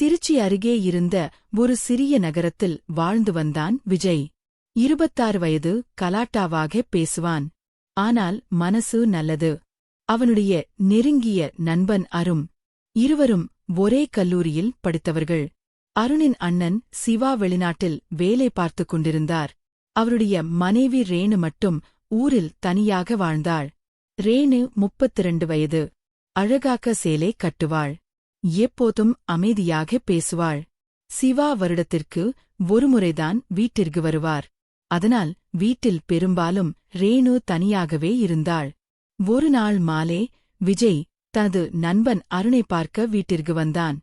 திருச்சி அருகே இருந்த ஒரு சிறிய நகரத்தில் வாழ்ந்து வந்தான் விஜய். 26 வயது, கலாட்டாவாக பேசுவான். ஆனால் மனசு நல்லது. அவனுடைய நெருங்கிய நண்பன் அருண். இருவரும் ஒரே கல்லூரியில் படித்தவர்கள். அருணின் அண்ணன் சிவா வெளிநாட்டில் வேலை பார்த்துக் கொண்டிருந்தார். அவருடைய மனைவி ரேணு மட்டும் ஊரில் தனியாக வாழ்ந்தாள். ரேணு 32 வயது. அழகாக சேலை கட்டுவாள். எப்போதும் அமைதியாக பேசுவாள். சிவா வருடத்திற்கு ஒருமுறைதான் வீட்டிற்கு வருவார். அதனால் வீட்டில் பெரும்பாலும் ரேணு தனியாகவே இருந்தாள். ஒரு நாள் மாலை விஜய் தனது நண்பன் அருணை பார்க்க வீட்டிற்கு வந்தான்.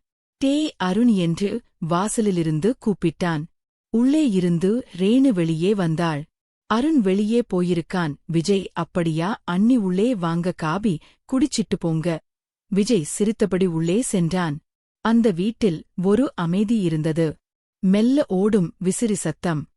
அருண் என்று வாசலிலிருந்து கூப்பிட்டான். உள்ளே இருந்து ரேணு வெளியே வந்தாள். அருண் வெளியே போயிருக்கான். விஜய், அப்படியா அண்ணி, உள்ளே வாங்க, காபி குடிச்சிட்டு போங்க. விஜய் சிரித்தபடி உள்ளே சென்றான். அந்த வீட்டில் ஒரு அமைதி இருந்தது. மெல்ல ஓடும் விசிறி சத்தம்.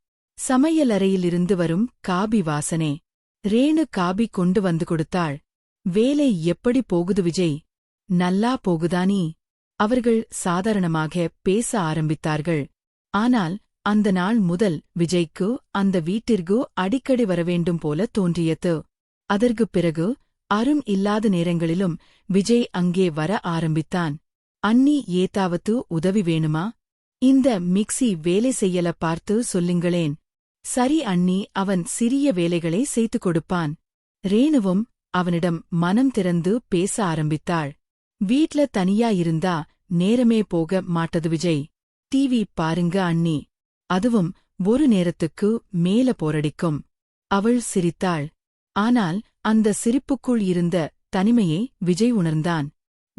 சமையலறையிலிருந்து வரும் காபி வாசனை. ரேணு காபி கொண்டு வந்து கொடுத்தாள். வேலை எப்படி போகுது விஜய்? நல்லா போகுதானீ? அவர்கள் சாதாரணமாக பேச ஆரம்பித்தார்கள். ஆனால் அந்த நாள் முதல் விஜய்க்கு அந்த வீட்டிற்கு அடிக்கடி வரவேண்டும் போல தோன்றியது. அதற்குப் பிறகு அருண் இல்லாத நேரங்களிலும் விஜய் அங்கே வர ஆரம்பித்தான். அண்ணி, ஏதாவது உதவி வேணுமா? இந்த மிக்ஸி வேலை செய்யல, பார்த்து சொல்லுங்களேன். சரி அண்ணி, அவன் சிறிய வேலைகளை செய்து கொடுப்பான். ரேணுவும் அவனிடம் மனம் திறந்து பேச ஆரம்பித்தாள். வீட்ல தனியா இருந்தா நேரமே போக மாட்டது விஜய். டிவி பாருங்க அண்ணி. அதுவும் ஒரு நேரத்துக்கு மேல போரடிக்கும். அவள் சிரித்தாள். ஆனால் அந்த சிரிப்புக்குள் இருந்த தனிமையை விஜய் உணர்ந்தான்.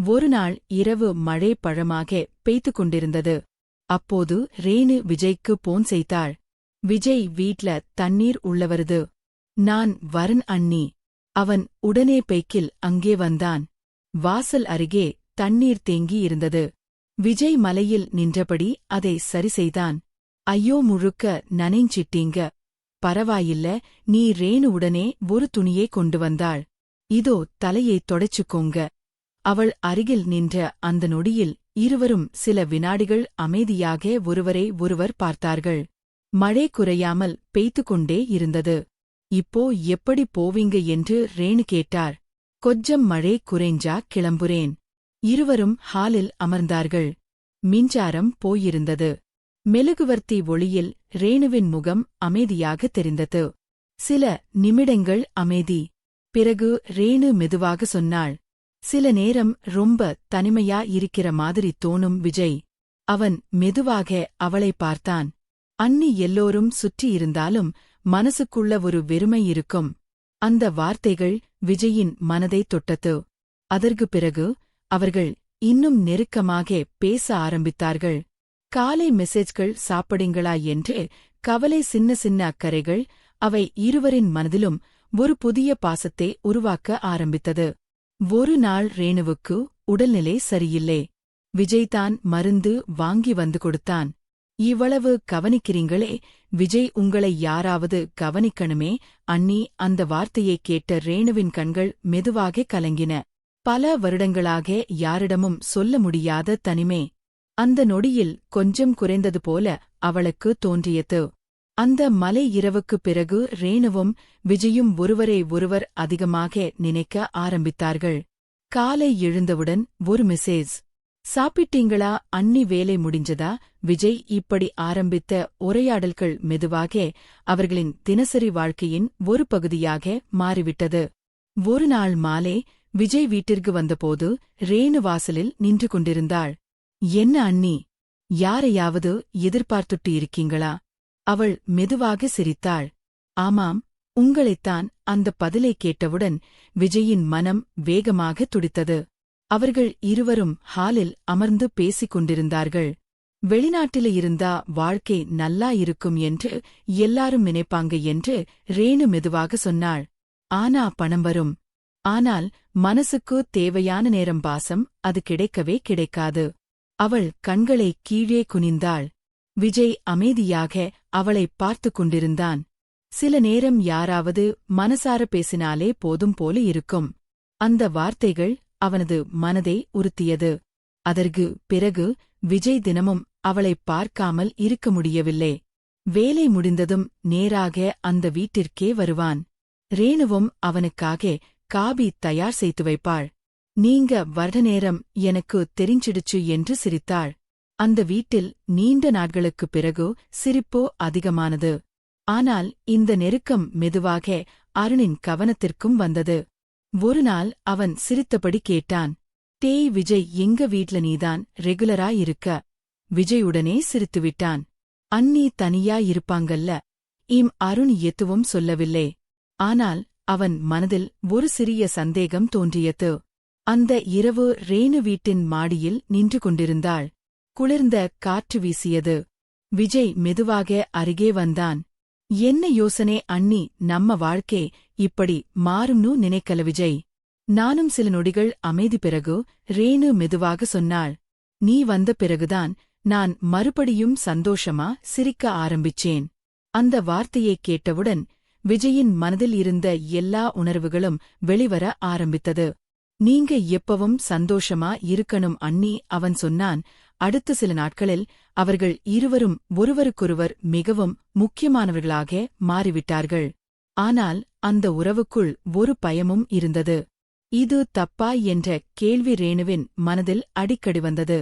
ஒரு நாள் இரவு மழை பழமாக பெய்து கொண்டிருந்தது. அப்போது ரேணு விஜய்க்கு போன் செய்தாள். விஜய், வீட்ல தண்ணீர் உள்ளவருது. நான் வரன் அண்ணி. அவன் உடனே பைக்கில் அங்கே வந்தான். வாசல் அருகே தண்ணீர் தேங்கி இருந்தது. விஜய் மலையில் நின்றபடி அதை சரி செய்தான். ஐயோ, முழுக்க நனைஞ்சிட்டீங்க. பரவாயில்ல, நீ. ரேணு உடனே ஒரு துணியை கொண்டு வந்தாள். இதோ, தலையை தொடச்சுக்கோங்க. அவள் அருகில் நின்ற அந்த நொடியில் இருவரும் சில வினாடிகள் அமைதியாக ஒருவரை ஒருவர் பார்த்தார்கள். மழை குறையாமல் பெய்து கொண்டே இருந்தது. இப்போ எப்படி போவீங்க என்று ரேணு கேட்டார். கொஞ்சம் மழை குறைஞ்சா கிளம்புறேன். இருவரும் ஹாலில் அமர்ந்தார்கள். மின்சாரம் போயிருந்தது. மெழுகுவர்த்தி ஒளியில் ரேணுவின் முகம் அமைதியாக தெரிந்தது. சில நிமிடங்கள் அமைதி. பிறகு ரேணு மெதுவாக சொன்னாள். சில நேரம் ரொம்ப தனிமையா இருக்கிற மாதிரி தோணும் விஜய். அவன் மெதுவாக அவளை பார்த்தான். அண்ணி, எல்லோரும் சுற்றியிருந்தாலும் மனசுக்குள்ள ஒரு வெறுமை இருக்கும். அந்த வார்த்தைகள் விஜயின் மனதை தொட்டது. அதற்குப் பிறகு அவர்கள் இன்னும் நெருக்கமாக பேச ஆரம்பித்தார்கள். காலை மெசேஜ்கள், சாப்பிடுங்களா என்று கவலை, சின்ன சின்ன அக்கறைகள், அவை இருவரின் மனதிலும் ஒரு புதிய பாசத்தை உருவாக்க ஆரம்பித்தது. ஒரு நாள் ரேணுவுக்கு உடல்நிலை சரியில்லை. விஜய்தான் மருந்து வாங்கி வந்து கொடுத்தான். இவ்வளவு கவனிக்கிறீங்களே விஜய், உங்களை யாராவது கவனிக்கணுமே அண்ணி. அந்த வார்த்தையைக் கேட்ட ரேணுவின் கண்கள் மெதுவாக கலங்கின. பல வருடங்களாக யாரிடமும் சொல்ல முடியாத தனிமை அந்த நொடியில் கொஞ்சம் குறைந்தது போல அவளுக்கு தோன்றியது. அந்த மலை இரவுக்குப் பிறகு ரேணுவும் விஜயும் ஒருவரை ஒருவர் அதிகமாக நினைக்க ஆரம்பித்தார்கள். காலை எழுந்தவுடன் ஒரு மெசேஜ். சாப்பிட்டீங்களா அண்ணி, வேலை முடிஞ்சதா? விஜய், இப்படி ஆரம்பித்த உரையாடல்கள் மெதுவாக அவர்களின் தினசரி வாழ்க்கையின் ஒரு பகுதியாக மாறிவிட்டது. ஒரு நாள் மாலை விஜய் வீட்டிற்கு வந்தபோது ரேணு வாசலில் நின்று கொண்டிருந்தாள். என்ன அண்ணி, யாரையாவது எதிர்பார்த்துட்டு இருக்கீங்களா? அவள் மெதுவாக சிரித்தாள். ஆமாம், உங்களைத்தான். அந்த பதிலை கேட்டவுடன் விஜயின் மனம் வேகமாக துடித்தது. அவர்கள் இருவரும் ஹாலில் அமர்ந்து பேசிக் கொண்டிருந்தார்கள். வெளிநாட்டில இருந்தா வாழ்க்கை நல்லா இருக்கும் என்று எல்லாரும் நினைப்பாங்க என்று ரேணு மெதுவாக சொன்னாள். ஆனா பணம் வரும். ஆனால் மனசுக்கு தேவையான நேரம், பாசம், அது கிடைக்கவே கிடைக்காது. அவள் கண்களை கீழே குனிந்தாள். விஜய் அமைதியாக அவளை பார்த்து கொண்டிருந்தான். சில நேரம் யாராவது மனசார பேசினாலே போதும் போல இருக்கும். அந்த வார்த்தைகள் அவனது மனதை உறுத்தியது. அதற்கு பிறகு விஜய் தினமும் அவளை பார்க்காமல் இருக்க முடியவில்லை. வேலை முடிந்ததும் நேராக அந்த வீட்டிற்கே வருவான். ரேணுவும் அவனுக்காக காபி தயார் செய்து வைப்பாள். நீங்க வர்ற நேரம் எனக்கு தெரிஞ்சிடுச்சு என்று சிரித்தாள். அந்த வீட்டில் நீண்ட நாட்களுக்குப் பிறகு சிரிப்போ அதிகமானது. ஆனால் இந்த நெருக்கம் மெதுவாக அருணின் கவனத்திற்கும் வந்தது. ஒருநாள் அவன் சிரித்தபடி கேட்டான், டேய் விஜய், எங்க வீட்ல நீதான் ரெகுலரா இருக்க? விஜய் உடனே சிரித்துவிட்டான். அண்ணி தனியா இருப்பாங்கல்ல. அருண் எதுவும் சொல்லவில்லை. ஆனால் அவன் மனதில் ஒரு சிறிய சந்தேகம் தோன்றியது. அந்த இரவு ரேணு வீட்டின் மாடியில் நின்று கொண்டிருந்தாள். குளிர்ந்த காற்று வீசியது. விஜய் மெதுவாக அருகே வந்தான். என்ன யோசனை அண்ணி, நம்ம வாழ்க்கை இப்படி மாறும்னு நினைக்கல விஜய். நானும் சில நொடிகள் அமைதி. பிறகு ரேணு மெதுவாக சொன்னாள், நீ வந்த பிறகுதான் நான் மறுபடியும் சந்தோஷமா சிரிக்க ஆரம்பிச்சேன். அந்த வார்த்தையைக் கேட்டவுடன் விஜயின் மனதில் இருந்த எல்லா உணர்வுகளும் வெளிவர ஆரம்பித்தது. நீங்க எப்பவும் சந்தோஷமா இருக்கணும் அண்ணி, அவன் சொன்னான். அடுத்த சில நாட்களில் அவர்கள் இருவரும் ஒருவருக்கொருவர் மிகவும் முக்கியமானவர்களாக மாறிவிட்டார்கள். ஆனால் அந்த உறவுக்குள் ஒரு பயமும் இருந்தது. இது தப்பா என்ற கேள்வி ரேணுவின் மனதில் அடிக்கடி வந்தது.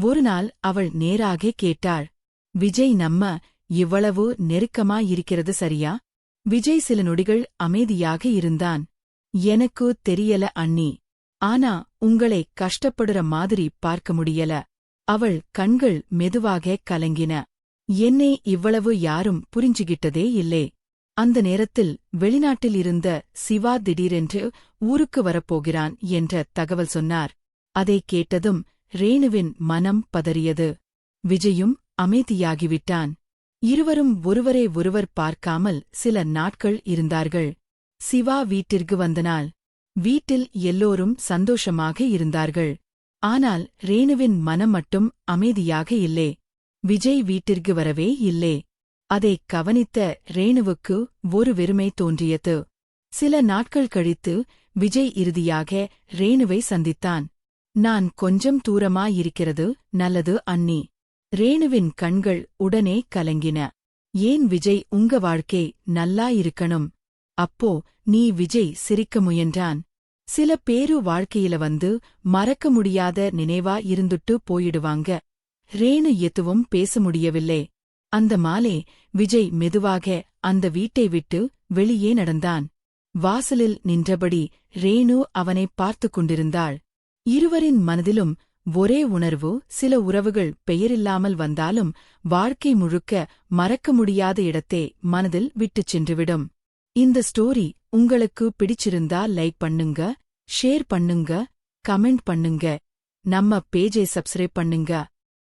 ஒருநாள் அவள் நேராக கேட்டாள், விஜய், நம்ம இவ்வளவு நெருக்கமாயிருக்கிறது சரியா? விஜய் சில நொடிகள் அமைதியாக இருந்தான். எனக்கு தெரியல அண்ணி. ஆனா உங்களை கஷ்டப்படுற மாதிரி பார்க்க முடியல. அவள் கண்கள் மெதுவாக கலங்கின. என்னை இவ்வளவு யாரும் புரிஞ்சுகிட்டதே இல்லே. அந்த நேரத்தில் வெளிநாட்டில் இருந்த சிவா திடீரென்று ஊருக்கு வரப்போகிறான் என்ற தகவல் சொன்னார். அதைக் கேட்டதும் ரேணுவின் மனம் பதறியது. விஜயும் அமைதியாகிவிட்டான். இருவரும் ஒருவரை ஒருவர் பார்க்காமல் சில நாட்கள் இருந்தார்கள். சிவா வீட்டிற்கு வந்த நாள். வீட்டில் எல்லோரும் சந்தோஷமாக இருந்தார்கள். ஆனால் ரேணுவின் மனம் மட்டும் அமைதியாக இல்லை. விஜய் வீட்டிற்கு வரவே இல்லை. அதைக் கவனித்த ரேணுவுக்கு ஒரு வெறுமை தோன்றியது. சில நாட்கள் கழித்து விஜய் இறுதியாக ரேணுவை சந்தித்தான். நான் கொஞ்சம் தூரமாயிருக்கிறது நல்லது அண்ணி. ரேணுவின் கண்கள் உடனே கலங்கின. ஏன் விஜய், உங்க வாழ்க்கை நல்லா இருக்கணும். அப்போ நீ விஜய் சிரிக்க முயன்றான். சில பேரு வாழ்க்கையில வந்து மறக்க முடியாத நினைவா இருந்துட்டு போயிடுவாங்க. ரேணு எதுவும் பேச முடியவில்லை. அந்த மாலை விஜய் மெதுவாக அந்த வீட்டை விட்டு வெளியே நடந்தான். வாசலில் நின்றபடி ரேணு அவனை பார்த்துக் கொண்டிருந்தாள். இருவரின் மனதிலும் ஒரே உணர்வு, சில உறவுகள் பெயரில்லாமல் வந்தாலும் வாழ்க்கை முழுக்க மறக்க முடியாத இடத்தை மனதில் விட்டுச் சென்றுவிடும். இந்த ஸ்டோரி உங்களுக்கு பிடிச்சிருந்தா லைக் பண்ணுங்க, ஷேர் பண்ணுங்க, கமெண்ட் பண்ணுங்க. நம்ம பேஜை சப்ஸ்கிரைப் பண்ணுங்க.